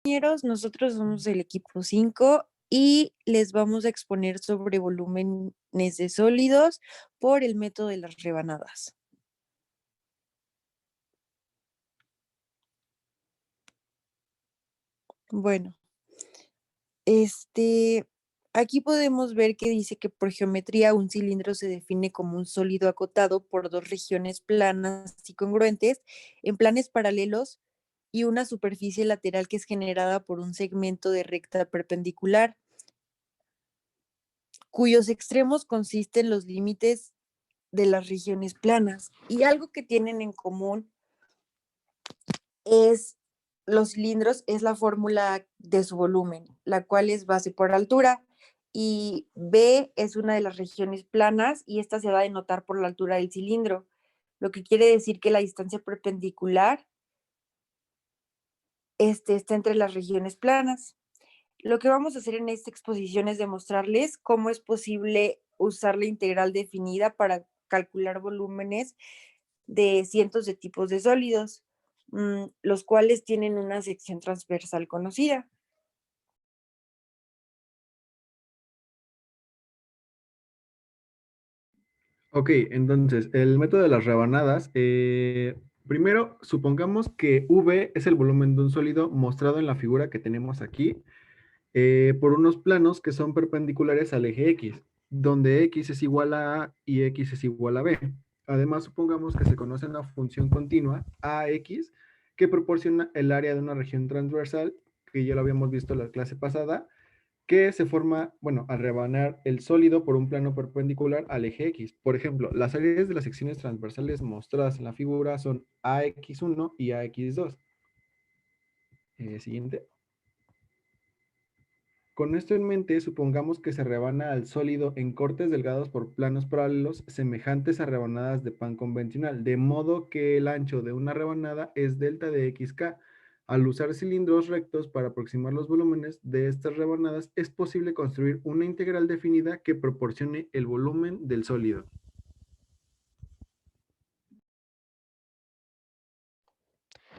Compañeros, nosotros somos el equipo 5 y les vamos a exponer sobre volúmenes de sólidos por el método de las rebanadas. Bueno, este, aquí podemos ver que dice que por geometría un cilindro se define como un sólido acotado por dos regiones planas y congruentes en planes paralelos y una superficie lateral que es generada por un segmento de recta perpendicular, cuyos extremos consisten en los límites de las regiones planas. Y algo que tienen en común es los cilindros, es la fórmula de su volumen, la cual es base por altura. Y B es una de las regiones planas y esta se va a denotar por la altura del cilindro, lo que quiere decir que la distancia perpendicular está entre las regiones planas. Lo que vamos a hacer en esta exposición es demostrarles cómo es posible usar la integral definida para calcular volúmenes de cientos de tipos de sólidos, los cuales tienen una sección transversal conocida. Ok, entonces, el método de las rebanadas, primero supongamos que V es el volumen de un sólido mostrado en la figura que tenemos aquí por unos planos que son perpendiculares al eje X, donde X es igual a A y X es igual a B. Además, supongamos que se conoce una función continua, AX, que proporciona el área de una región transversal, que ya lo habíamos visto en la clase pasada, que se forma, bueno, al rebanar el sólido por un plano perpendicular al eje X. Por ejemplo, las áreas de las secciones transversales mostradas en la figura son AX1 y AX2. Siguiente. Con esto en mente, supongamos que se rebana al sólido en cortes delgados por planos paralelos semejantes a rebanadas de pan convencional, de modo que el ancho de una rebanada es delta de xk. Al usar cilindros rectos para aproximar los volúmenes de estas rebanadas, es posible construir una integral definida que proporcione el volumen del sólido.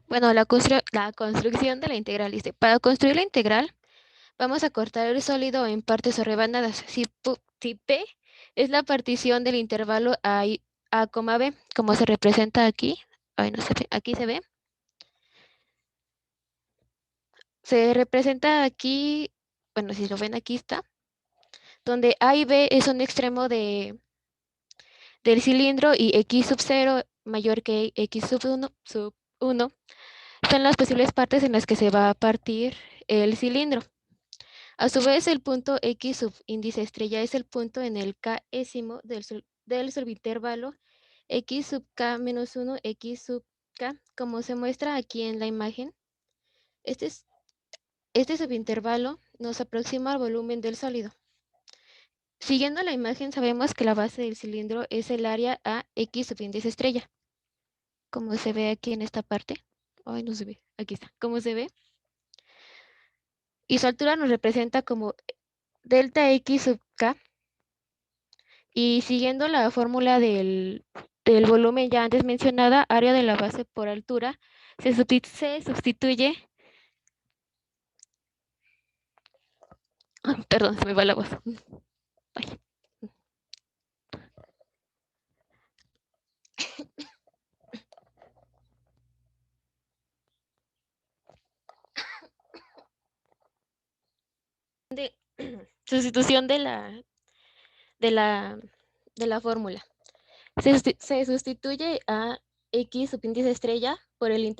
Bueno, la construcción de la integral dice, para construir la integral vamos a cortar el sólido en partes o rebanadas. Si P es la partición del intervalo A, B, como se representa aquí, ay, no se ve, aquí se ve, se representa aquí, bueno, si lo ven aquí está, donde A y B es un extremo del cilindro y X sub 0 mayor que X sub 1 son las posibles partes en las que se va a partir el cilindro. A su vez, el punto X subíndice estrella es el punto en el késimo del subintervalo X sub k menos 1, X sub k, como se muestra aquí en la imagen. Este, este subintervalo nos aproxima al volumen del sólido. Siguiendo la imagen, sabemos que la base del cilindro es el área a X subíndice estrella, como se ve aquí en esta parte. Ay, no se ve, aquí está, como se ve. Y su altura nos representa como delta X sub k. Y siguiendo la fórmula del volumen ya antes mencionada, área de la base por altura, se sustituye, perdón, se me va la voz. Ay. De, sustitución de la, de la fórmula. Se sustituye a X subíndice estrella por el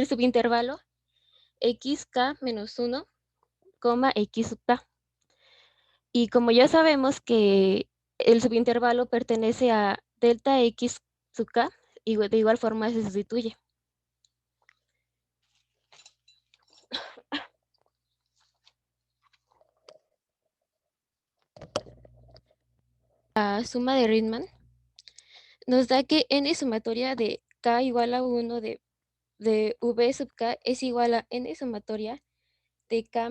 subintervalo xk menos 1, x sub k. Y como ya sabemos que el subintervalo pertenece a delta x sub k, y de igual forma se sustituye. La suma de Riemann nos da que n sumatoria de k igual a 1 de v sub k es igual a n sumatoria de k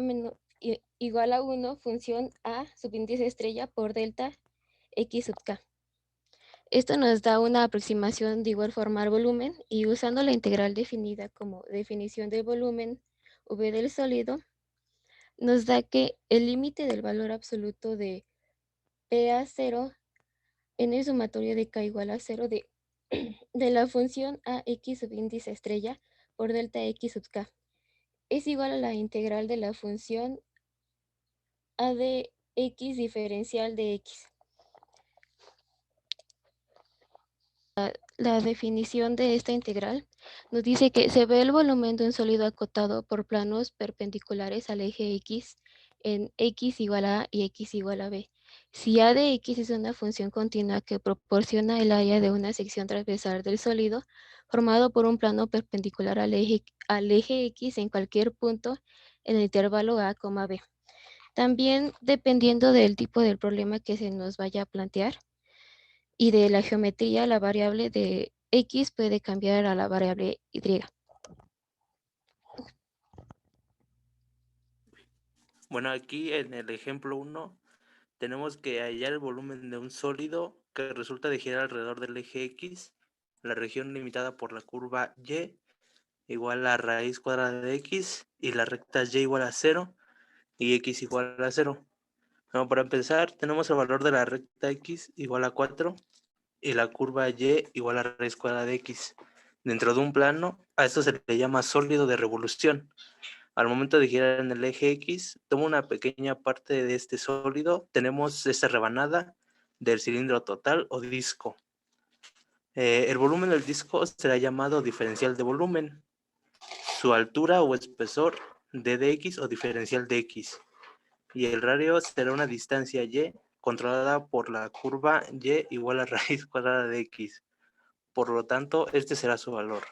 igual a 1 función a subíndice estrella por delta x sub k. Esto nos da una aproximación de igual forma al volumen y usando la integral definida como definición del volumen V del sólido, nos da que el límite del valor absoluto de PA0 en el sumatorio de K igual a 0 de la función AX subíndice estrella por delta X sub K es igual a la integral de la función A de X diferencial de X. La definición de esta integral nos dice que se ve el volumen de un sólido acotado por planos perpendiculares al eje X en X igual a A y X igual a B. Si A de X es una función continua que proporciona el área de una sección transversal del sólido formado por un plano perpendicular al eje X en cualquier punto en el intervalo A, B. También, dependiendo del tipo del problema que se nos vaya a plantear, y de la geometría, la variable de X puede cambiar a la variable Y. Bueno, aquí en el ejemplo 1 tenemos que hallar el volumen de un sólido que resulta de girar alrededor del eje X, la región limitada por la curva Y igual a raíz cuadrada de X y la recta Y igual a 0 y X igual a 0. Bueno, para empezar tenemos el valor de la recta X igual a 4 y la curva Y igual a raíz cuadrada de X. Dentro de un plano, a esto se le llama sólido de revolución. Al momento de girar en el eje X, toma una pequeña parte de este sólido, tenemos esta rebanada del cilindro total o disco. El volumen del disco será llamado diferencial de volumen, su altura o espesor d de x o diferencial de x, y el radio será una distancia y controlada por la curva y igual a raíz cuadrada de x. Por lo tanto, este será su valor.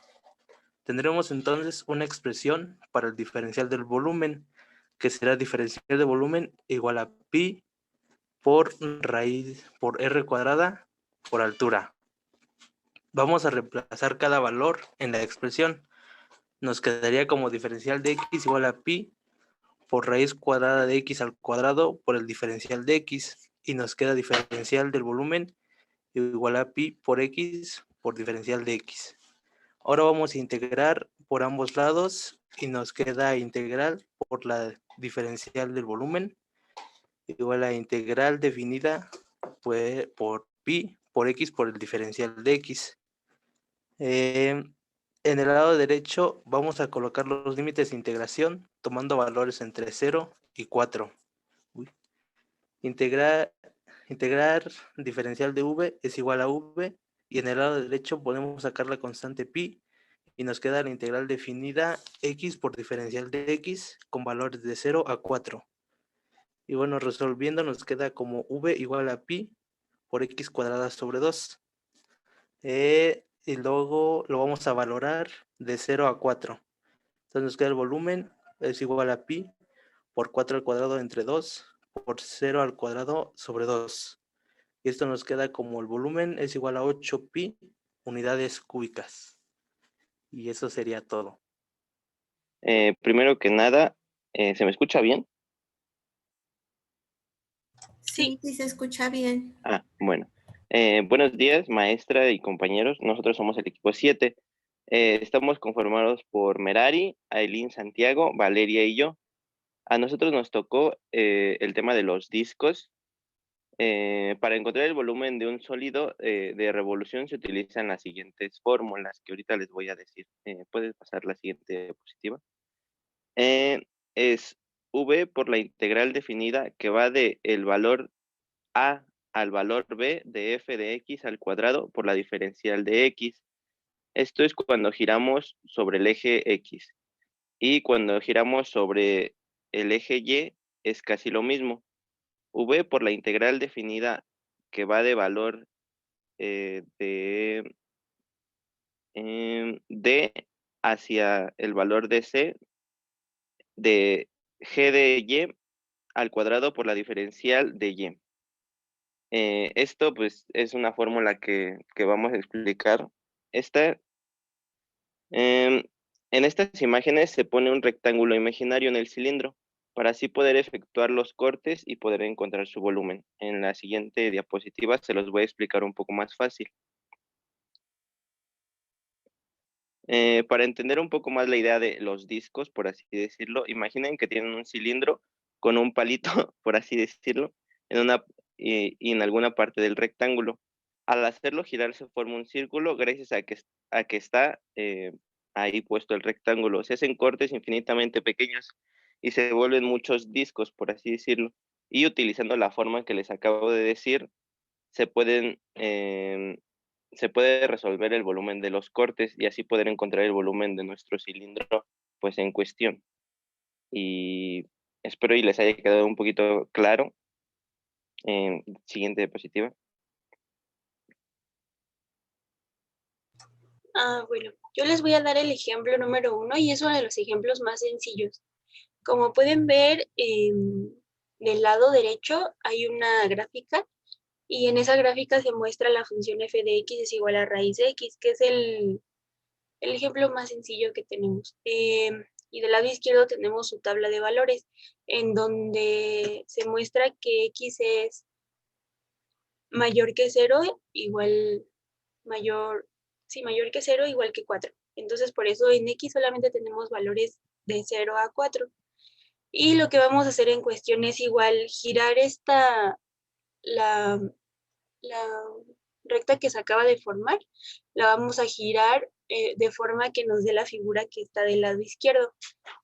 Tendremos entonces una expresión para el diferencial del volumen, que será diferencial de volumen igual a pi por raíz por r cuadrada por altura. Vamos a reemplazar cada valor en la expresión. Nos quedaría como diferencial de x igual a pi por raíz cuadrada de x al cuadrado por el diferencial de x, y nos queda diferencial del volumen igual a pi por x por diferencial de x. Ahora vamos a integrar por ambos lados y nos queda integral por la diferencial del volumen igual a integral definida por pi por x por el diferencial de x. En el lado derecho vamos a colocar los límites de integración tomando valores entre 0 y 4. Integrar diferencial de v es igual a v, y en el lado derecho podemos sacar la constante pi y nos queda la integral definida x por diferencial de x con valores de 0 a 4. Y bueno, resolviendo nos queda como v igual a pi por x cuadrada sobre 2. Y luego lo vamos a valorar de 0 a 4. Entonces nos queda el volumen es igual a pi por 4 al cuadrado entre 2 por 0 al cuadrado sobre 2. Y esto nos queda como el volumen es igual a 8 pi unidades cúbicas. Y eso sería todo. Primero que nada, ¿se me escucha bien? Sí, sí se escucha bien. Bueno. Buenos días, maestra y compañeros. Nosotros somos el equipo 7. Estamos conformados por Merari, Ailín Santiago, Valeria y yo. A nosotros nos tocó el tema de los discos. Para encontrar el volumen de un sólido de revolución se utilizan las siguientes fórmulas que ahorita les voy a decir. ¿Puedes pasar la siguiente diapositiva? Es V por la integral definida que va de el valor A al valor B de f de x al cuadrado por la diferencial de x. Esto es cuando giramos sobre el eje x. Y cuando giramos sobre el eje y es casi lo mismo. V por la integral definida que va de valor de D hacia el valor de C de g de y al cuadrado por la diferencial de y. Esto pues es una fórmula que vamos a explicar. En estas imágenes se pone un rectángulo imaginario en el cilindro para así poder efectuar los cortes y poder encontrar su volumen. En la siguiente diapositiva se los voy a explicar un poco más fácil. Para entender un poco más la idea de los discos, por así decirlo, imaginen que tienen un cilindro con un palito, por así decirlo, y en alguna parte del rectángulo. Al hacerlo girar se forma un círculo gracias a que está ahí puesto el rectángulo. Se hacen cortes infinitamente pequeños y se vuelven muchos discos, por así decirlo. Y utilizando la forma que les acabo de decir, se pueden se puede resolver el volumen de los cortes y así poder encontrar el volumen de nuestro cilindro pues en cuestión. Y espero y les haya quedado un poquito claro. Siguiente diapositiva. Bueno, yo les voy a dar el ejemplo número 1 y es uno de los ejemplos más sencillos. Como pueden ver, del lado derecho hay una gráfica y en esa gráfica se muestra la función f de x es igual a raíz de x, que es el ejemplo más sencillo que tenemos. Y del lado izquierdo tenemos su tabla de valores, en donde se muestra que x es mayor que 0, mayor que 0, igual que 4. Entonces, por eso en x solamente tenemos valores de 0 a 4. Y lo que vamos a hacer en cuestión es igual girar la recta que se acaba de formar, la vamos a girar de forma que nos dé la figura que está del lado izquierdo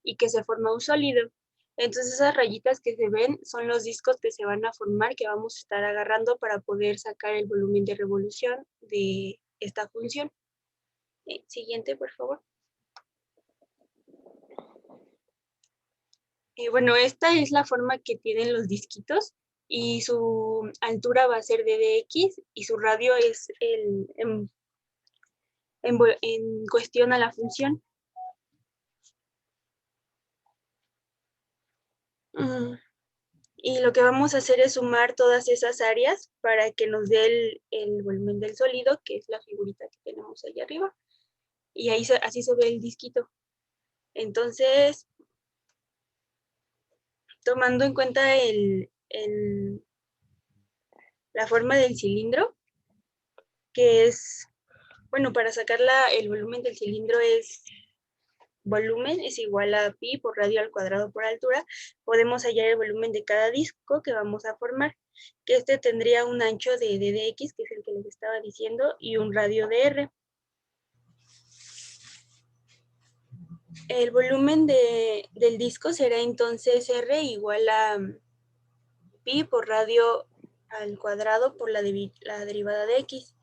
y que se forma un sólido. Entonces esas rayitas que se ven son los discos que se van a formar, que vamos a estar agarrando para poder sacar el volumen de revolución de esta función. Siguiente, por favor. Bueno, esta es la forma que tienen los disquitos y su altura va a ser de dx y su radio es en cuestión a la función. Y lo que vamos a hacer es sumar todas esas áreas para que nos dé el volumen del sólido, que es la figurita que tenemos ahí arriba. Y ahí así se ve el disquito. Entonces, tomando en cuenta la forma del cilindro, que es, bueno, para sacar el volumen del cilindro es volumen es igual a pi por radio al cuadrado por altura, podemos hallar el volumen de cada disco que vamos a formar, que este tendría un ancho de dx, que es el que les estaba diciendo, y un radio de r. El volumen del disco será entonces r igual a pi por radio al cuadrado por la derivada de x.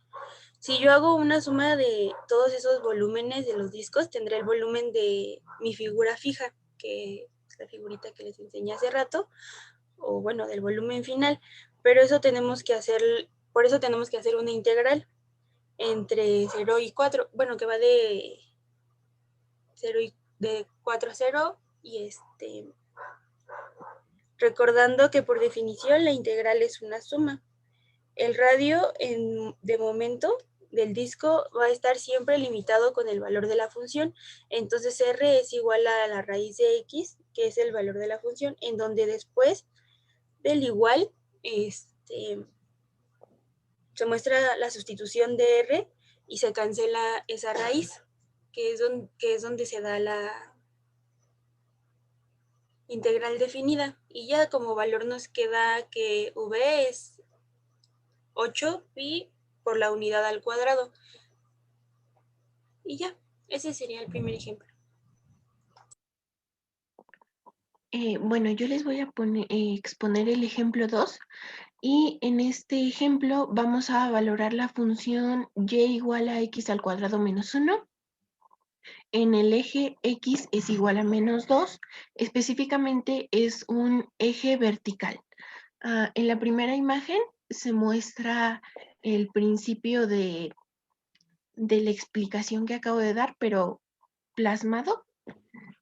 Si yo hago una suma de todos esos volúmenes de los discos, tendré el volumen de mi figura fija, que es la figurita que les enseñé hace rato, o bueno, del volumen final. Pero eso tenemos que hacer, por eso tenemos que hacer una integral entre 0 y 4, bueno, que va de 4 a 0 y recordando que por definición la integral es una suma. El radio de momento del disco va a estar siempre limitado con el valor de la función, entonces R es igual a la raíz de X, que es el valor de la función, en donde después del igual se muestra la sustitución de R y se cancela esa raíz, que es donde se da la integral definida, y ya como valor nos queda que V es 8 pi por la unidad al cuadrado. Y ya, ese sería el primer ejemplo. Bueno, yo les voy a exponer el ejemplo 2 y en este ejemplo vamos a valorar la función y igual a x al cuadrado menos 1. En el eje x es igual a menos 2, específicamente es un eje vertical. En la primera imagen se muestra el principio de la explicación que acabo de dar, pero plasmado.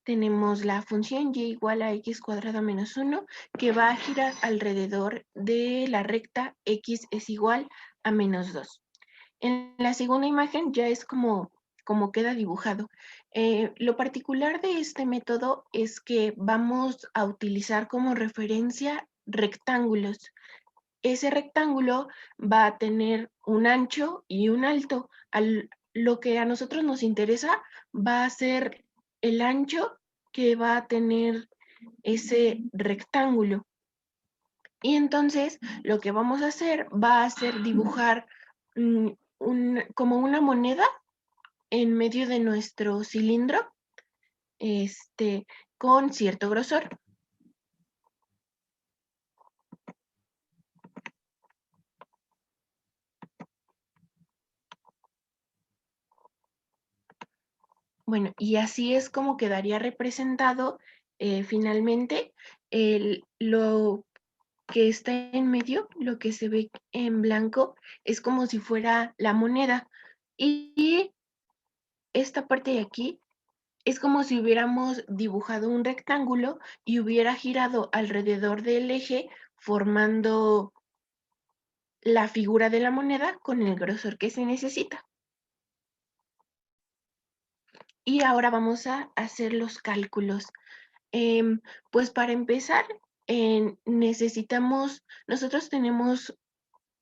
Tenemos la función y igual a x cuadrado menos 1 que va a girar alrededor de la recta x es igual a menos 2. En la segunda imagen ya es como queda dibujado. Lo particular de este método es que vamos a utilizar como referencia rectángulos. Ese rectángulo va a tener un ancho y un alto. lo que a nosotros nos interesa va a ser el ancho que va a tener ese rectángulo. Y entonces lo que vamos a hacer va a ser dibujar como una moneda en medio de nuestro cilindro, con cierto grosor. Bueno, y así es como quedaría representado finalmente lo que está en medio, lo que se ve en blanco, es como si fuera la moneda. Y esta parte de aquí es como si hubiéramos dibujado un rectángulo y hubiera girado alrededor del eje formando la figura de la moneda con el grosor que se necesita. Y ahora vamos a hacer los cálculos. Pues para empezar, nosotros tenemos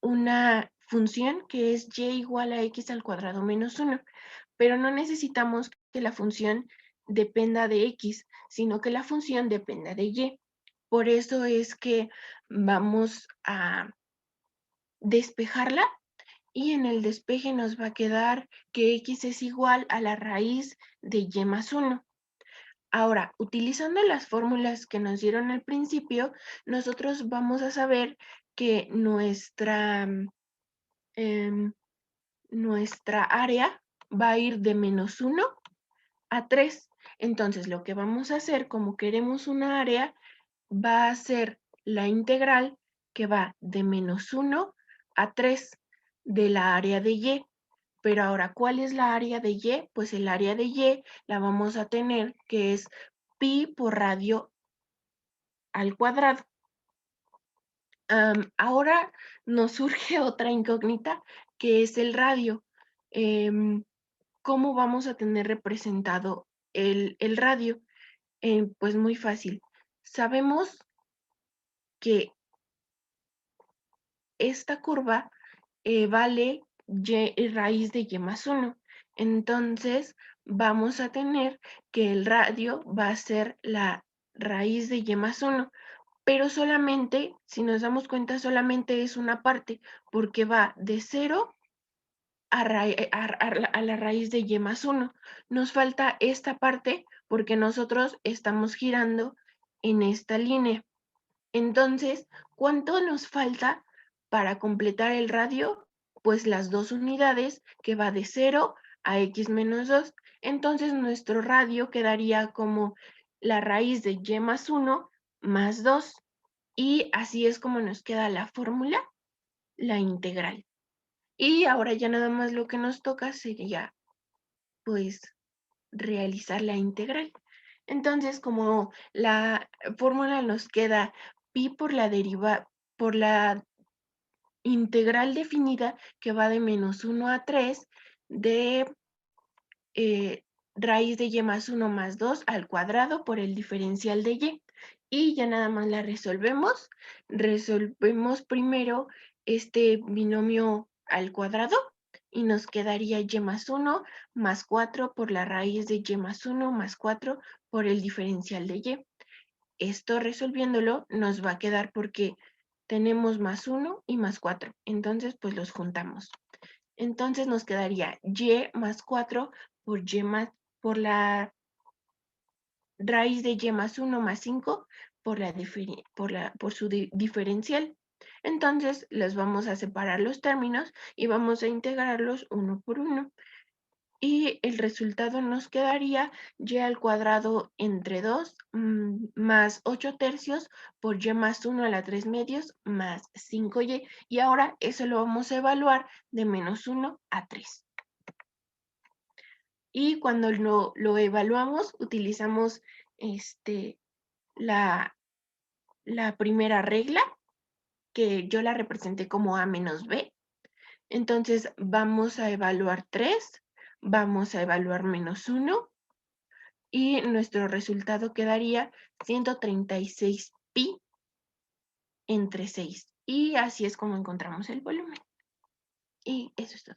una función que es y igual a x al cuadrado menos 1, pero no necesitamos que la función dependa de x, sino que la función dependa de y. Por eso es que vamos a despejarla y en el despeje nos va a quedar que x es igual a la raíz de y más 1. Ahora, utilizando las fórmulas que nos dieron al principio, nosotros vamos a saber que nuestra área va a ir de menos 1 a 3. Entonces, lo que vamos a hacer, como queremos una área, va a ser la integral que va de menos 1 a 3 de la área de y. Pero ahora, ¿cuál es la área de y? Pues el área de y la vamos a tener que es pi por radio al cuadrado. Ahora nos surge otra incógnita que es el radio. ¿Cómo vamos a tener representado el radio? Pues muy fácil. Sabemos que esta curva vale raíz de y más 1. Entonces vamos a tener que el radio va a ser la raíz de y más 1. Pero solamente, si nos damos cuenta, solamente es una parte, porque va de 0 a la raíz de y más 1. Nos falta esta parte porque nosotros estamos girando en esta línea. Entonces, ¿cuánto nos falta para completar el radio? Pues las dos unidades que va de 0 a x menos 2. Entonces, nuestro radio quedaría como la raíz de y más 1 más 2. Y así es como nos queda la fórmula, la integral. Y ahora ya nada más lo que nos toca sería, pues, realizar la integral. Entonces, como la fórmula nos queda pi por la integral definida que va de menos 1 a 3 de raíz de y más 1 más 2 al cuadrado por el diferencial de y. Y ya nada más la resolvemos. Resolvemos primero este binomio al cuadrado y nos quedaría y más 1 más 4 por la raíz de y más 1 más 4 por el diferencial de y. Esto resolviéndolo nos va a quedar porque tenemos más 1 y más 4. Entonces, pues los juntamos. Entonces nos quedaría y más 4 por la raíz de y más 1 más 5 por su diferencial. Entonces les vamos a separar los términos y vamos a integrarlos uno por uno. Y el resultado nos quedaría y al cuadrado entre 2 más 8 tercios por y más 1 a la 3 medios más 5y. Y ahora eso lo vamos a evaluar de menos 1 a 3. Y cuando lo evaluamos, utilizamos la primera regla, que yo la representé como a menos b. Entonces vamos a evaluar 3, vamos a evaluar menos 1, y nuestro resultado quedaría 136 pi entre 6. Y así es como encontramos el volumen. Y eso es todo.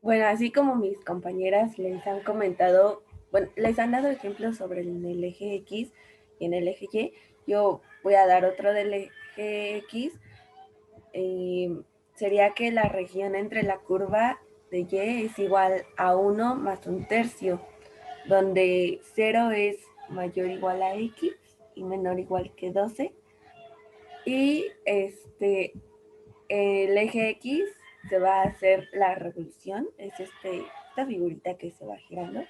Bueno, así como mis compañeras les han comentado, bueno, les han dado ejemplos sobre el eje X y en el eje Y, yo voy a dar otro del eje X. Sería que la región entre la curva de Y es igual a 1 más 1/3, donde 0 es mayor o igual a X y menor o igual que 12. Y el eje X se va a hacer la revolución, es esta figurita que se va girando.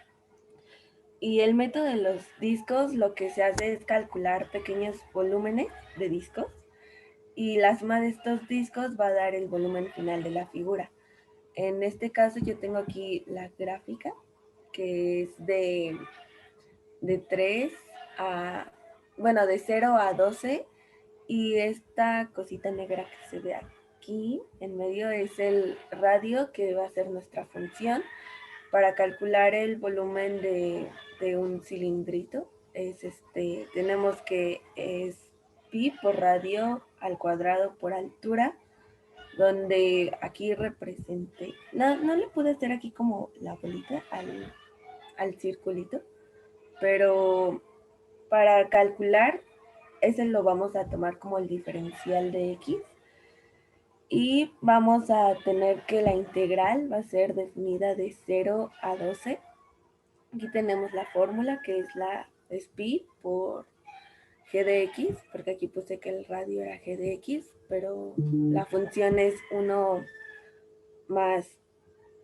Y el método de los discos lo que se hace es calcular pequeños volúmenes de discos y la suma de estos discos va a dar el volumen final de la figura. En este caso yo tengo aquí la gráfica que es de 3 a, bueno, de 0 a 12 y esta cosita negra que se ve aquí en medio es el radio que va a ser nuestra función para calcular el volumen de un cilindrito. Tenemos que es pi por radio al cuadrado por altura, donde aquí representé, no le pude hacer aquí como la bolita al circulito, pero para calcular ese lo vamos a tomar como el diferencial de X y vamos a tener que la integral va a ser definida de 0 a 12. Aquí tenemos la fórmula que es pi por g de x, porque aquí puse que el radio era g de x, pero la función es 1 más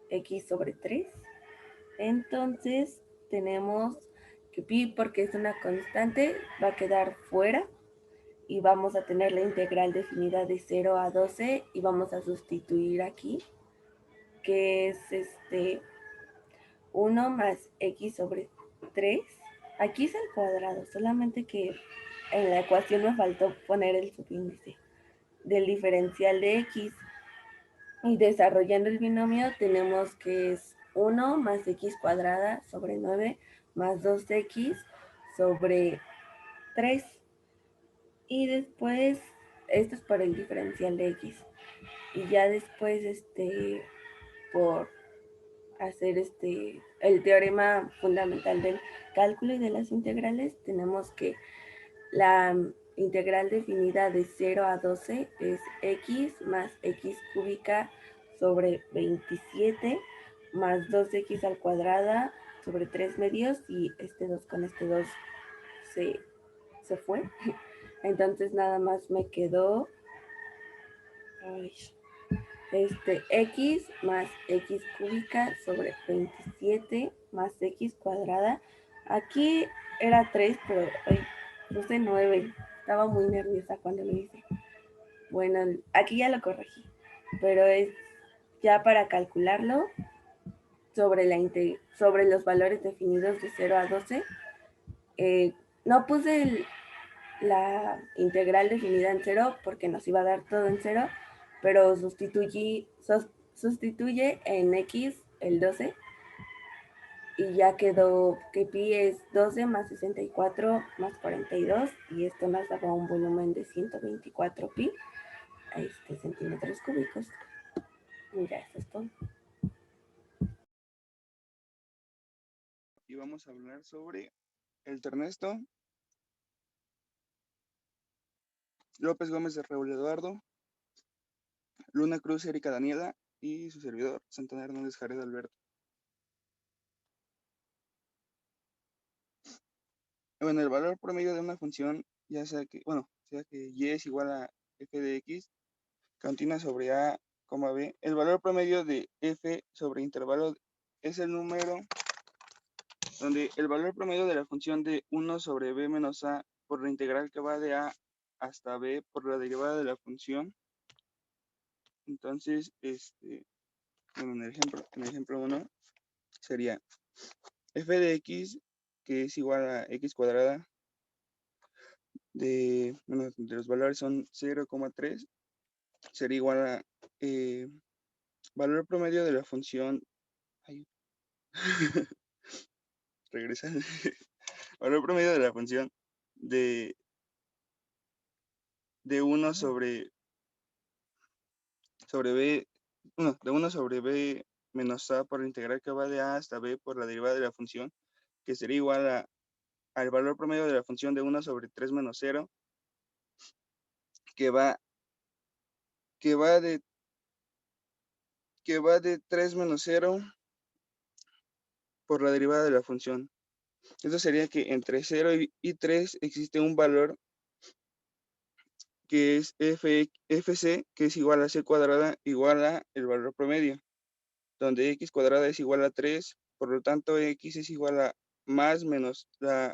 x sobre 3. Entonces tenemos que pi, porque es una constante, va a quedar fuera y vamos a tener la integral definida de 0 a 12 y vamos a sustituir aquí, que es 1 más x sobre 3. Aquí es el cuadrado, solamente que en la ecuación me faltó poner el subíndice del diferencial de x. Y desarrollando el binomio tenemos que es 1 más x cuadrada sobre 9 más 2x sobre 3. Y después, esto es por el diferencial de x. Y ya después, por hacer el teorema fundamental del cálculo y de las integrales, tenemos que la integral definida de 0 a 12 es x más x cúbica sobre 27 más 2x al cuadrada sobre 3 medios y 2 con 2 se fue. Entonces nada más me quedó x más x cúbica sobre 27 más x cuadrada. Aquí era 3, pero puse 9. Estaba muy nerviosa cuando lo hice. Bueno, aquí ya lo corregí, pero es ya para calcularlo sobre los valores definidos de 0 a 12. No puse la integral definida en 0 porque nos iba a dar todo en 0, pero sustituye en x el 12 y ya quedó que pi es 12 más 64 más 42 y esto nos daba un volumen de 124 pi centímetros cúbicos. Y ya, eso es todo. Y vamos a hablar sobre el Ernesto, López Gómez de Raúl Eduardo, Luna Cruz Erika Daniela y su servidor Santana Hernández Jared Alberto. Bueno, el valor promedio de una función, sea que y es igual a f de x, continua sobre a, b, el valor promedio de f sobre intervalo es el número donde el valor promedio de la función de 1 sobre b menos a por la integral que va de a hasta b por la derivada de la función. Entonces, bueno, en el ejemplo 1 sería f de x, que es igual a x cuadrada, de los valores son 0,3, sería igual a valor promedio de la función, regresa, valor promedio de la función de 1 sobre b, de 1 sobre b menos a por la integral que va de a hasta b por la derivada de la función, que sería igual al valor promedio de la función de 1 sobre 3 menos 0, que va de 3 menos 0 por la derivada de la función. Esto sería que entre 0 y 3 existe un valor que es fc, que es igual a c cuadrada igual a el valor promedio, donde x cuadrada es igual a 3, por lo tanto x es igual a más menos la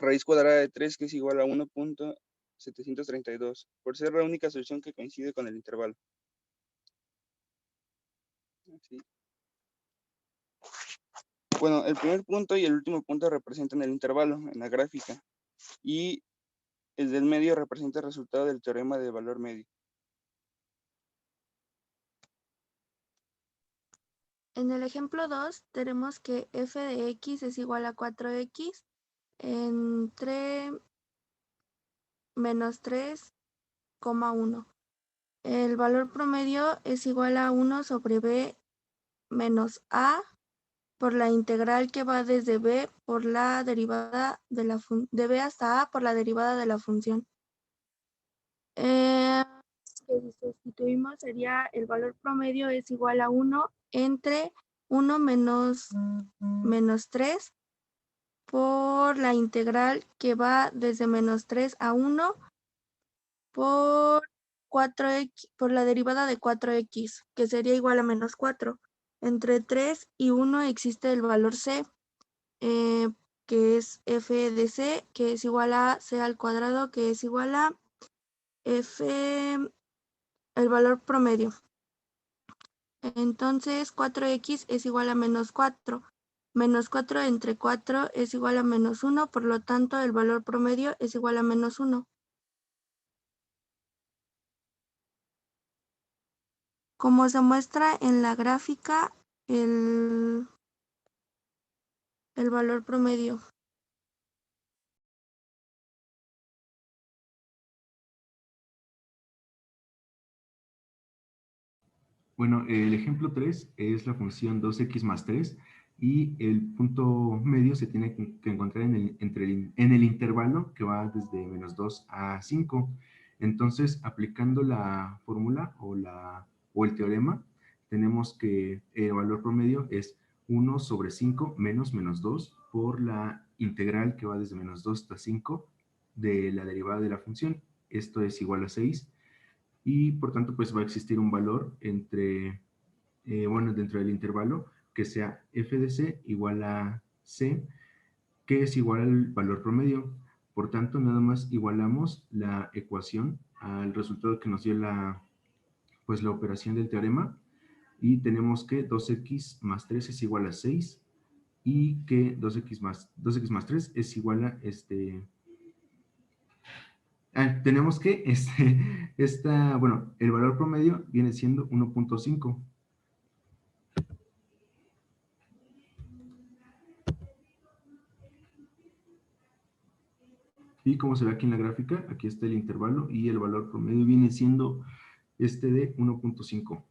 raíz cuadrada de 3, que es igual a 1.732, por ser la única solución que coincide con el intervalo. Así. Bueno, el primer punto y el último punto representan el intervalo en la gráfica, y el del medio representa el resultado del teorema del valor medio. En el ejemplo 2 tenemos que f de x es igual a 4x entre menos 3,1. El valor promedio es igual a 1 sobre b menos a por la integral que va desde b por la derivada de b hasta a por la derivada de la función. Si sustituimos sería el valor promedio es igual a 1 entre 1 menos 3 por la integral que va desde menos 3 a 1 por 4x, por la derivada de 4x, que sería igual a menos 4. Entre 3 y 1 existe el valor c, que es f de c, que es igual a c al cuadrado, que es igual a f, el valor promedio. Entonces 4x es igual a menos 4. Menos 4 entre 4 es igual a menos 1, por lo tanto el valor promedio es igual a menos 1. Como se muestra en la gráfica, el valor promedio. Bueno, el ejemplo 3 es la función 2x más 3 y el punto medio se tiene que encontrar en el intervalo que va desde menos 2 a 5. Entonces, aplicando la fórmula o el teorema, tenemos que el valor promedio es 1 sobre 5 menos menos 2 por la integral que va desde menos 2 hasta 5 de la derivada de la función. Esto es igual a 6. Y por tanto pues va a existir un valor entre, dentro del intervalo que sea f de c igual a c, que es igual al valor promedio. Por tanto, nada más igualamos la ecuación al resultado que nos dio la operación del teorema, y tenemos que 2x más 3 es igual a 6 y que 2x más 3 es igual a tenemos que el valor promedio viene siendo 1.5. Y como se ve aquí en la gráfica, aquí está el intervalo y el valor promedio viene siendo de 1.5.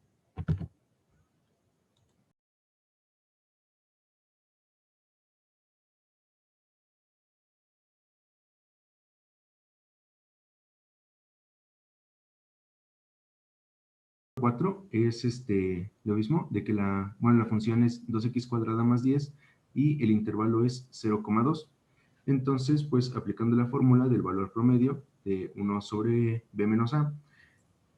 Es lo mismo, de que la función es 2x cuadrada más 10 y el intervalo es 0,2. Entonces, pues aplicando la fórmula del valor promedio de 1 sobre b menos a,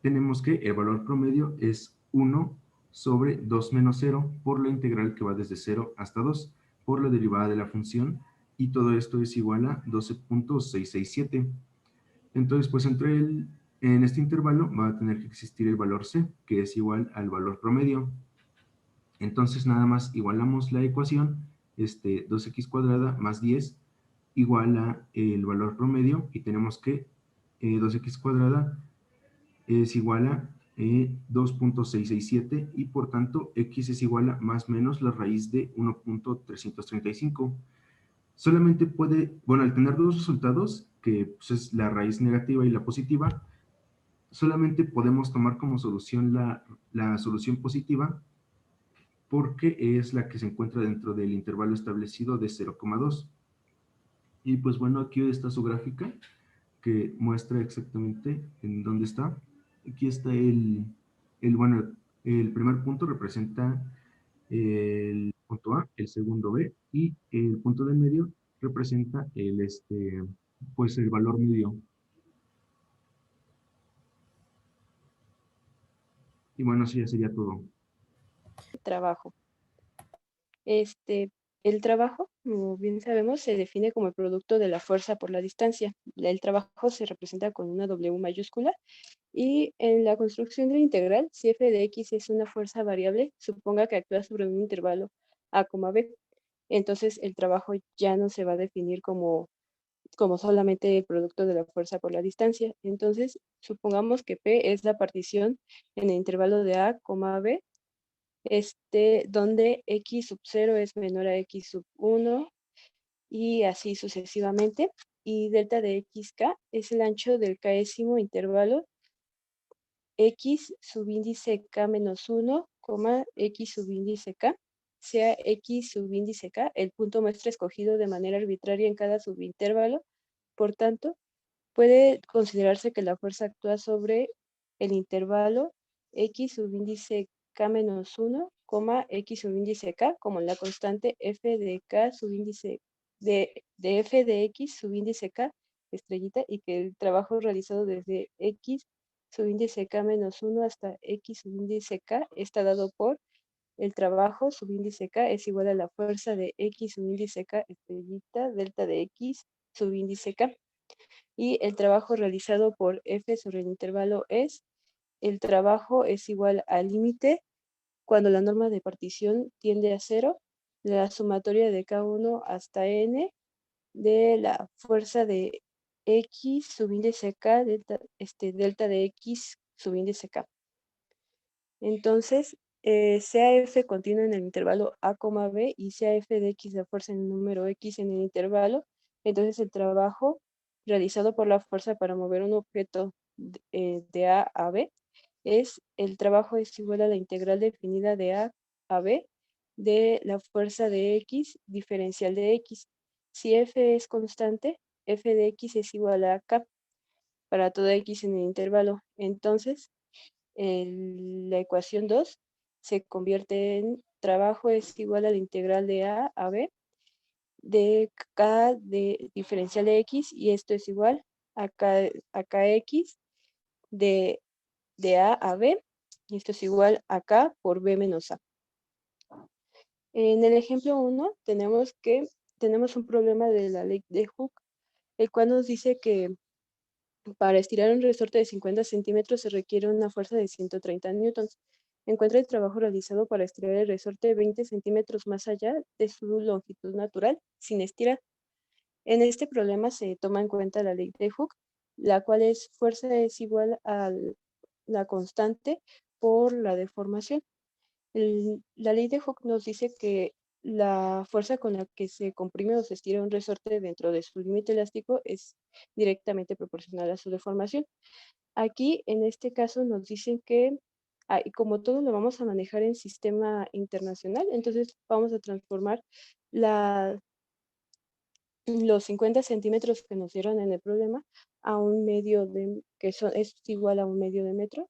tenemos que el valor promedio es 1 sobre 2 menos 0 por la integral que va desde 0 hasta 2 por la derivada de la función, y todo esto es igual a 12.667. Entonces, pues en este intervalo va a tener que existir el valor c, que es igual al valor promedio. Entonces, nada más igualamos la ecuación, 2x cuadrada más 10 igual a el valor promedio, y tenemos que 2x cuadrada es igual a 2.667, y por tanto x es igual a más menos la raíz de 1.335. Solamente al tener dos resultados, que pues, es la raíz negativa y la positiva, solamente podemos tomar como solución la solución positiva porque es la que se encuentra dentro del intervalo establecido de 0,2. Y pues bueno, aquí está su gráfica que muestra exactamente en dónde está. Aquí está bueno, el primer punto representa el punto A, el segundo B, y el punto de medio representa pues el valor medio. Y bueno, eso ya sería todo. Trabajo. El trabajo, como bien sabemos, se define como el producto de la fuerza por la distancia. El trabajo se representa con una W mayúscula y en la construcción de la integral, si f de x es una fuerza variable, suponga que actúa sobre un intervalo a, b. Entonces el trabajo ya no se va a definir como solamente el producto de la fuerza por la distancia. Entonces, supongamos que P es la partición en el intervalo de A, B, donde x sub 0 es menor a x sub 1 y así sucesivamente. Y delta de xk es el ancho del késimo intervalo x subíndice k menos 1, x subíndice k, sea x subíndice k el punto muestra escogido de manera arbitraria en cada subintervalo. Por tanto, puede considerarse que la fuerza actúa sobre el intervalo x subíndice k menos 1, x subíndice k, como la constante f de k subíndice de f de x subíndice k estrellita, y que el trabajo realizado desde x subíndice k menos 1 hasta x subíndice k está dado por el trabajo subíndice k es igual a la fuerza de x subíndice k estrellita delta de x subíndice k. Y el trabajo realizado por F sobre el intervalo el trabajo es igual al límite cuando la norma de partición tiende a 0, la sumatoria de K1 hasta N de la fuerza de X subíndice K delta de X subíndice K. Entonces, sea F continua en el intervalo A, B y sea F de X la fuerza en el número X en el intervalo, entonces el trabajo realizado por la fuerza para mover un objeto de A a B el trabajo es igual a la integral definida de A a B de la fuerza de X diferencial de X. Si F es constante, F de X es igual a K para toda X en el intervalo. Entonces, la ecuación 2 se convierte en trabajo es igual a la integral de A a B de K de diferencial de X, y esto es igual a KX de A a B, y esto es igual a K por B menos A. En el ejemplo 1 tenemos un problema de la ley de Hooke, el cual nos dice que para estirar un resorte de 50 centímetros se requiere una fuerza de 130 newtons. Encuentra el trabajo realizado para estirar el resorte 20 centímetros más allá de su longitud natural, sin estirar. En este problema se toma en cuenta la ley de Hooke, la cual es fuerza es igual a la constante por la deformación. La ley de Hooke nos dice que la fuerza con la que se comprime o se estira un resorte dentro de su límite elástico es directamente proporcional a su deformación. Aquí, en este caso, nos dicen que, y como todo lo vamos a manejar en sistema internacional, entonces vamos a transformar los 50 centímetros que nos dieron en el problema a un medio es igual a un medio de metro.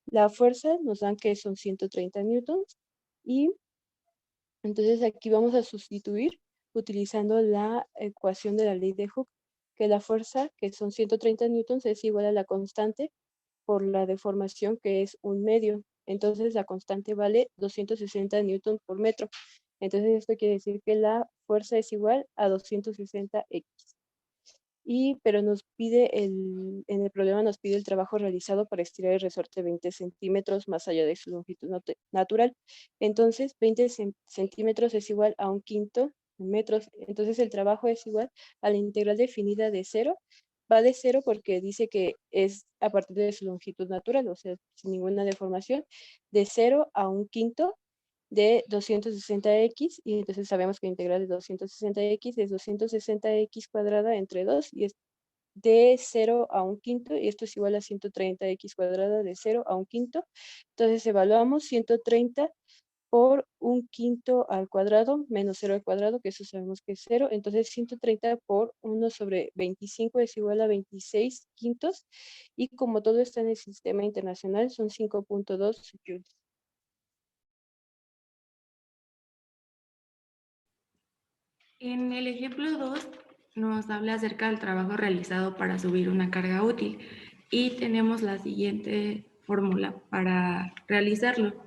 La fuerza nos dan que son 130 newtons, y entonces aquí vamos a sustituir utilizando la ecuación de la ley de Hooke, que la fuerza, que son 130 newtons, es igual a la constante por la deformación, que es un medio. Entonces la constante vale 260 newtons por metro. Entonces esto quiere decir que la fuerza es igual a 260x. Pero nos pide en el problema nos pide el trabajo realizado para estirar el resorte 20 centímetros más allá de su longitud natural. Entonces, 20 centímetros es igual a un quinto en metros. Entonces, el trabajo es igual a la integral definida de 0. Va de 0 porque dice que es a partir de su longitud natural, o sea, sin ninguna deformación, de 0 a un quinto de 260x, y entonces sabemos que la integral de 260x es 260x cuadrada entre 2, y es de 0 a un quinto, y esto es igual a 130x cuadrada de 0 a un quinto. Entonces evaluamos 130 por 1/5 al cuadrado menos 0 al cuadrado, que eso sabemos que es 0. Entonces 130 por 1 sobre 25 es igual a 26 quintos. Y como todo está en el sistema internacional, son 5.2 joules. En el ejemplo 2 nos habla acerca del trabajo realizado para subir una carga útil y tenemos la siguiente fórmula para realizarlo.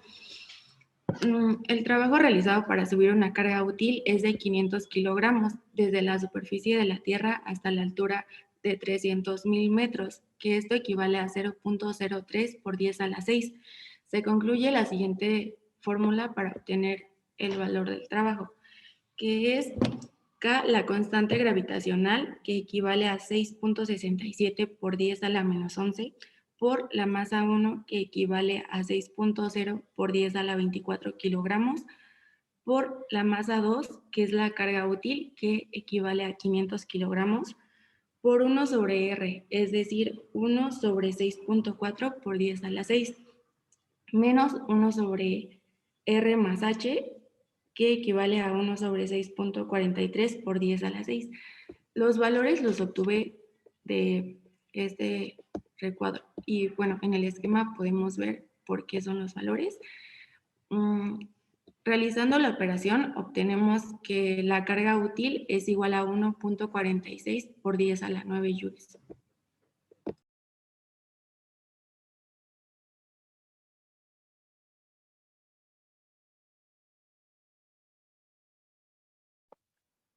El trabajo realizado para subir una carga útil es de 500 kilogramos desde la superficie de la Tierra hasta la altura de 300.000 metros, que esto equivale a 0.03 por 10 a la 6. Se concluye la siguiente fórmula para obtener el valor del trabajo, que es K, la constante gravitacional, que equivale a 6.67 por 10 a la menos 11, por la masa 1, que equivale a 6.0 por 10 a la 24 kilogramos, por la masa 2, que es la carga útil, que equivale a 500 kilogramos, por 1 sobre R, es decir, 1 sobre 6.4 por 10 a la 6, menos 1 sobre R más H, que equivale a 1 sobre 6.43 por 10 a la 6. Los valores los obtuve de este recuadro. Y bueno, en el esquema podemos ver por qué son los valores. Realizando la operación, obtenemos que la carga útil es igual a 1.46 por 10 a la 9 joules.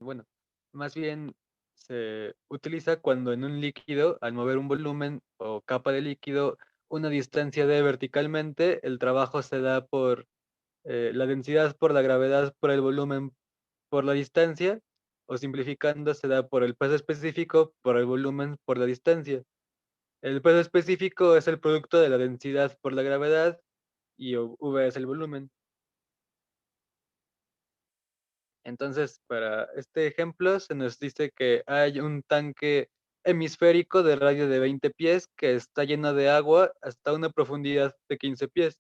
Bueno, más bien se utiliza cuando en un líquido, al mover un volumen o capa de líquido una distancia d verticalmente, el trabajo se da por la densidad por la gravedad por el volumen por la distancia, o simplificando se da por el peso específico por el volumen por la distancia. El peso específico es el producto de la densidad por la gravedad y V es el volumen. Entonces, para este ejemplo, se nos dice que hay un tanque hemisférico de radio de 20 pies que está lleno de agua hasta una profundidad de 15 pies.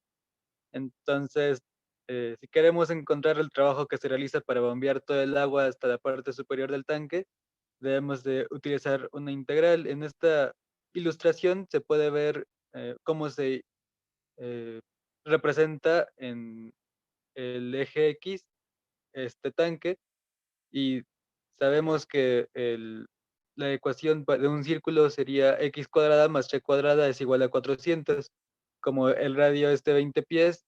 Entonces, si queremos encontrar el trabajo que se realiza para bombear todo el agua hasta la parte superior del tanque, debemos de utilizar una integral. En esta ilustración se puede ver cómo se representa en el eje X este tanque, y sabemos que la ecuación de un círculo sería x cuadrada más y cuadrada es igual a 400. Como el radio es de 20 pies,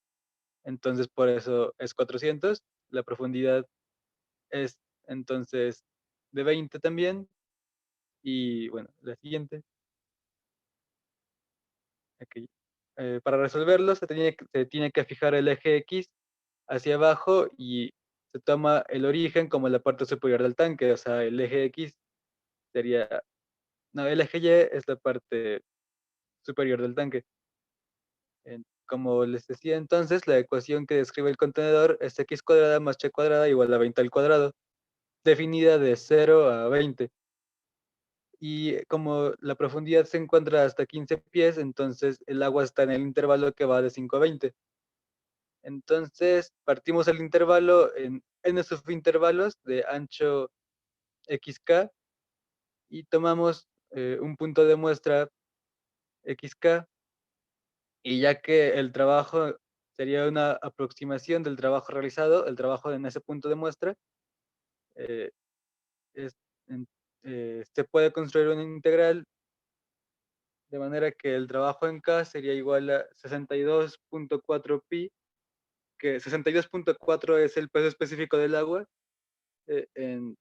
entonces por eso es 400. La profundidad es entonces de 20 también. Y bueno, la siguiente. Aquí. Para resolverlo se tiene que fijar el eje X hacia abajo y se toma el origen como la parte superior del tanque, o sea, el eje X sería, no, el eje Y es la parte superior del tanque. Como les decía entonces, la ecuación que describe el contenedor es x cuadrada más y cuadrada igual a 20 al cuadrado, definida de 0 a 20. Y como la profundidad se encuentra hasta 15 pies, entonces el agua está en el intervalo que va de 5 a 20. Entonces partimos el intervalo en n subintervalos de ancho xk y tomamos un punto de muestra xk, y ya que el trabajo sería una aproximación del trabajo realizado, el trabajo en ese punto de muestra, eh, es- se puede construir una integral de manera que el trabajo en K sería igual a 62.4 pi, que 62.4 es el peso específico del agua en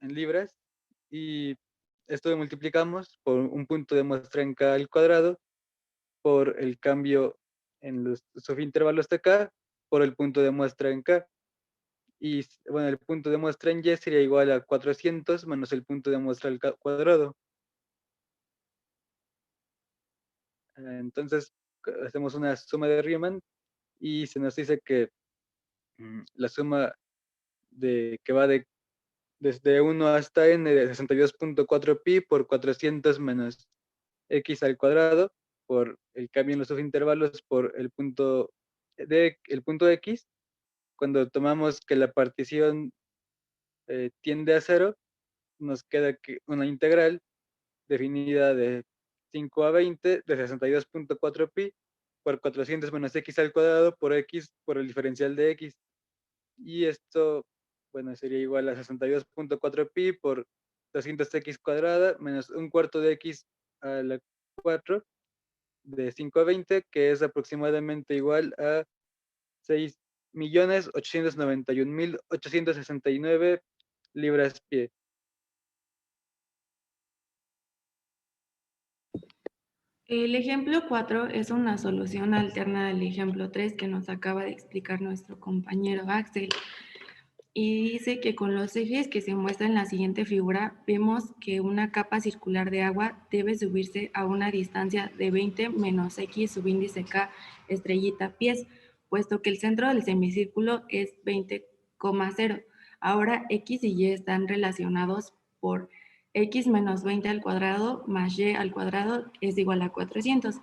libras, y esto lo multiplicamos por un punto de muestra en K al cuadrado, por el cambio en los subintervalos de K, por el punto de muestra en K. Y bueno, el punto de muestra en Y sería igual a 400 menos el punto de muestra al cuadrado. Entonces, hacemos una suma de Riemann y se nos dice que la suma que va desde 1 hasta n de 62.4 pi por 400 menos x al cuadrado por el cambio en los subintervalos por el punto X. Cuando tomamos que la partición tiende a 0, nos queda que una integral definida de 5 a 20 de 62.4 pi por 400 menos x al cuadrado por x por el diferencial de x. Y esto, bueno, sería igual a 62.4 pi por 200x cuadrada menos un cuarto de x a la 4 de 5 a 20, que es aproximadamente igual a 6.891.869 libras pie. El ejemplo 4 es una solución alterna al ejemplo 3 que nos acaba de explicar nuestro compañero Axel. Y dice que con los ejes que se muestran en la siguiente figura, vemos que una capa circular de agua debe subirse a una distancia de 20 menos x subíndice k estrellita pies, puesto que el centro del semicírculo es 20,0. Ahora x y y están relacionados por x menos 20 al cuadrado más y al cuadrado es igual a 400.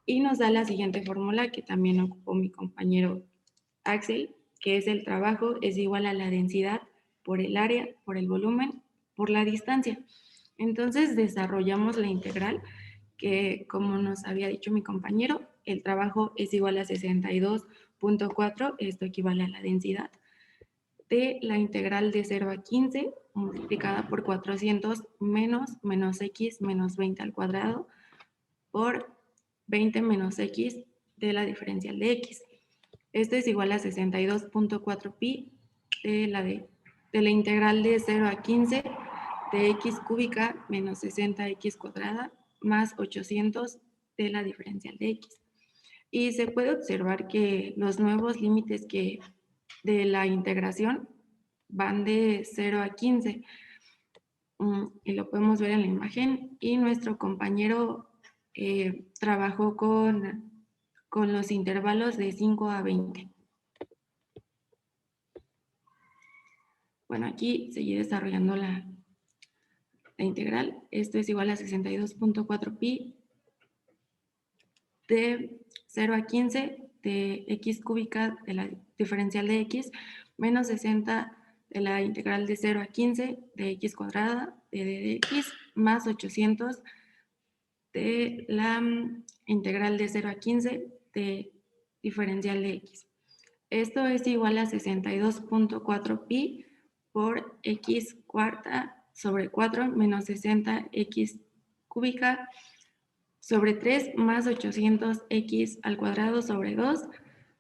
Y nos da la siguiente fórmula que también ocupó mi compañero Axel, que es el trabajo es igual a la densidad por el área, por el volumen, por la distancia. Entonces desarrollamos la integral que, como nos había dicho mi compañero, el trabajo es igual a 62.4, esto equivale a la densidad, de la integral de 0 a 15 multiplicada por 400 menos x menos 20 al cuadrado por 20 menos x de la diferencial de x. Esto es igual a 62.4 pi de la integral de 0 a 15 de x cúbica menos 60x cuadrada más 800 de la diferencial de x. Y se puede observar que los nuevos límites de la integración van de 0 a 15. Y lo podemos ver en la imagen. Y nuestro compañero trabajó con los intervalos de 5 a 20. Bueno, aquí seguí desarrollando la integral. Esto es igual a 62.4 pi de 0 a 15 de x cúbica de la diferencial de x menos 60 de la integral de 0 a 15 de x cuadrada de x más 800 de la integral de 0 a 15 de diferencial de x. Esto es igual a 62.4 pi por x cuarta sobre 4 menos 60x cúbica sobre 3 más 800x al cuadrado sobre 2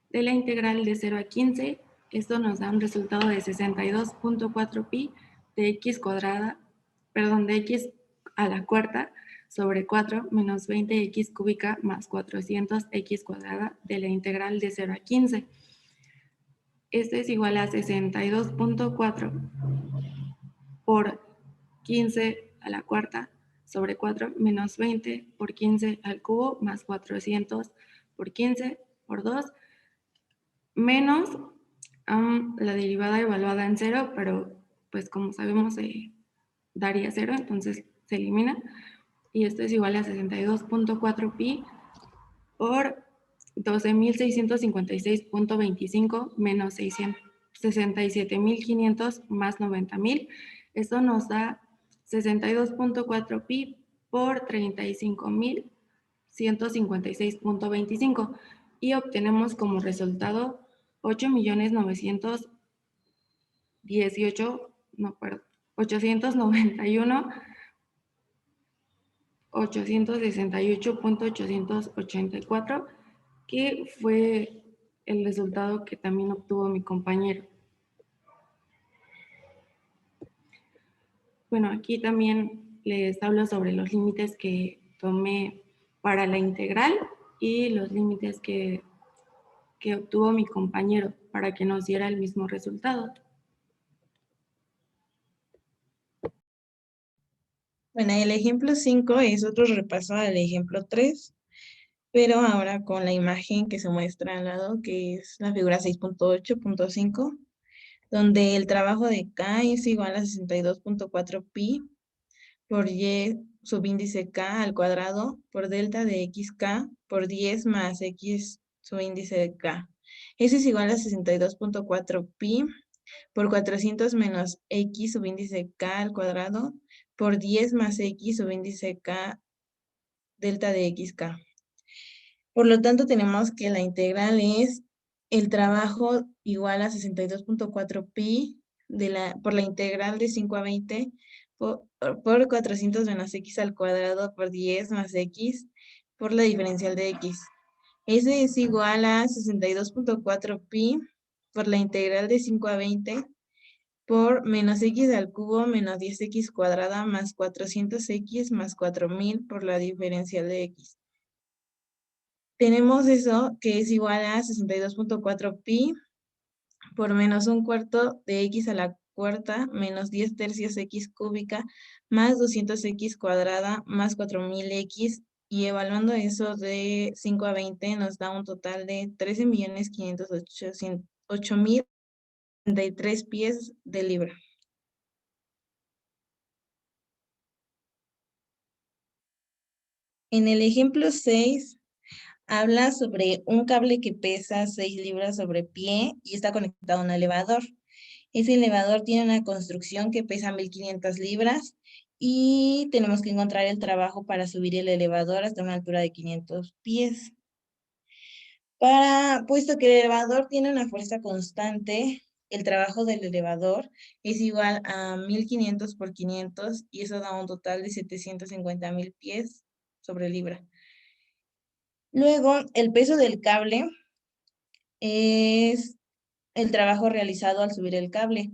de la integral de 0 a 15. Esto nos da un resultado de 62.4 pi de x cuadrada, perdón, de x a la cuarta sobre 4 menos 20x cúbica más 400x cuadrada de la integral de 0 a 15. Esto es igual a 62.4 por 15 a la cuarta sobre 4 menos 20 por 15 al cubo más 400 por 15 por 2 menos la derivada evaluada en 0, pero pues como sabemos daría 0, entonces se elimina. Y esto es igual a 62.4 pi por 12.656.25 menos 67.500 más 90.000. Esto nos da 62.4 pi por 35.156.25 y obtenemos como resultado 868.884, que fue el resultado que también obtuvo mi compañero. Bueno, aquí también les hablo sobre los límites que tomé para la integral y los límites que obtuvo mi compañero para que nos diera el mismo resultado. Bueno, el ejemplo 5 es otro repaso al ejemplo 3, pero ahora con la imagen que se muestra al lado, que es la figura 6.8.5, donde el trabajo de K es igual a 62.4 pi por y subíndice k al cuadrado por delta de xk por 10 más x subíndice de k. Eso es igual a 62.4 pi por 400 menos x subíndice k al cuadrado por 10 más x subíndice k delta de xk. Por lo tanto, tenemos que la integral es el trabajo igual a 62.4 pi por la integral de 5 a 20 por 400 menos x al cuadrado por 10 más x por la diferencial de x. Ese es igual a 62.4 pi por la integral de 5 a 20 por menos x al cubo menos 10x cuadrada más 400x más 4000 por la diferencial de x. Tenemos eso que es igual a 62.4 pi por menos 1/4 de x a la cuarta menos 10 tercios x cúbica más 200x cuadrada más 4000x, y evaluando eso de 5 a 20 nos da un total de 13.508.033 pies de libra. En el ejemplo 6 habla sobre un cable que pesa 6 libras sobre pie y está conectado a un elevador. Ese elevador tiene una construcción que pesa 1500 libras y tenemos que encontrar el trabajo para subir el elevador hasta una altura de 500 pies. Puesto que el elevador tiene una fuerza constante, el trabajo del elevador es igual a 1500 por 500 y eso da un total de 750.000 pies sobre libra. Luego, el peso del cable es el trabajo realizado al subir el cable,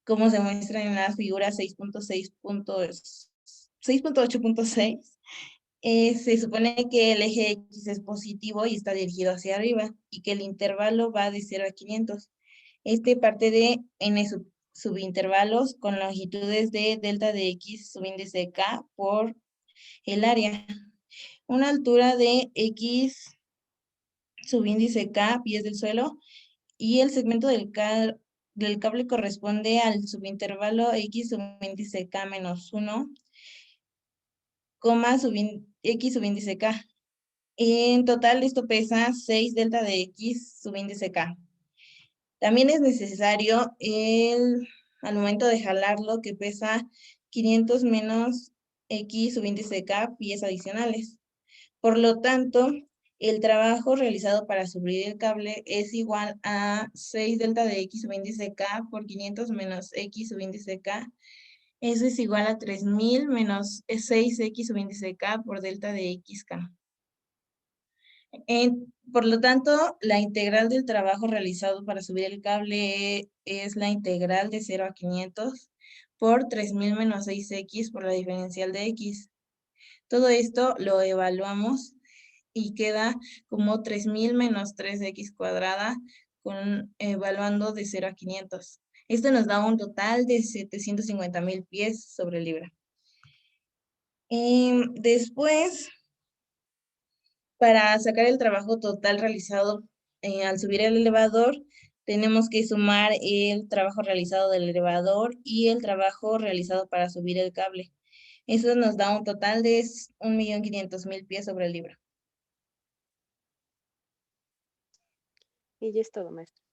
como se muestra en la figura 6.8.6. Se supone que el eje X es positivo y está dirigido hacia arriba, y que el intervalo va de 0 a 500. Este parte de n subintervalos con longitudes de delta de X subíndice K por el área. Una altura de X subíndice K, pies del suelo, y el segmento del cable corresponde al subintervalo X subíndice K menos 1, X subíndice K. En total esto pesa 6 delta de X subíndice K. También es necesario al momento de jalarlo que pesa 500 menos X subíndice K pies adicionales. Por lo tanto, el trabajo realizado para subir el cable es igual a 6 delta de X subíndice K por 500 menos X subíndice K. Eso es igual a 3000 menos 6X subíndice K por delta de XK. Por lo tanto, la integral del trabajo realizado para subir el cable es la integral de 0 a 500 por 3000 menos 6X por la diferencial de X. Todo esto lo evaluamos y queda como 3000 menos 3x cuadrada evaluando de 0 a 500. Esto nos da un total de 750.000 pies sobre libra. Después, para sacar el trabajo total realizado al subir el elevador, tenemos que sumar el trabajo realizado del elevador y el trabajo realizado para subir el cable. Eso nos da un total de 1.500.000 pies sobre libra. Y ya es todo, maestro.